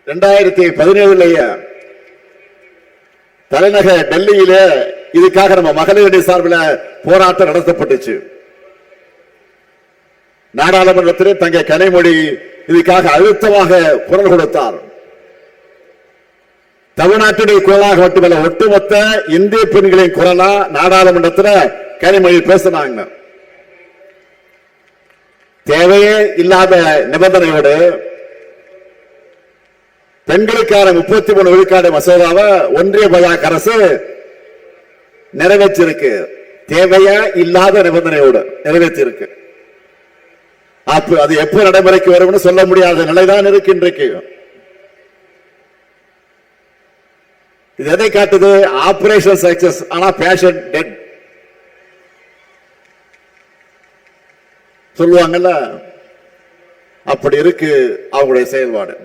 2017 தலைநகர் டெல்லியில இதுக்காக நம்ம மகளிர் சார்பில் போராட்டம் நடத்தப்பட்டுச்சு. நாடாளுமன்றத்தில் தங்க கனிமொழி இதுக்காக அழுத்தமாக குரல் கொடுத்தார். தமிழ்நாட்டுடைய குரலாக மட்டுமல்ல, ஒட்டுமொத்த இந்திய பெண்களின் குரலா நாடாளுமன்றத்தில் கனிமொழி பேசினாங்க. தேவையே இல்லாத நிபந்தனையோடு பெண்களுக்கான 33 விழுக்காடு மசோதாவை ஒன்றிய பாஜக அரசு நிறைவேற்றிருக்கு. தேவையா இல்லாத நிபந்தனையோடு நிறைவேற்றிருக்கு. அது எப்ப நடைமுறைக்கு வரும் சொல்ல முடியாத நிலைதான் இருக்கு இன்றைக்கு. இது எதை காட்டுது? ஆபரேஷன் சக்சஸ், ஆனா பேஷன் டெட் சொல்லுவாங்கல்ல, அப்படி இருக்கு அவங்களுடைய செயல்பாடு.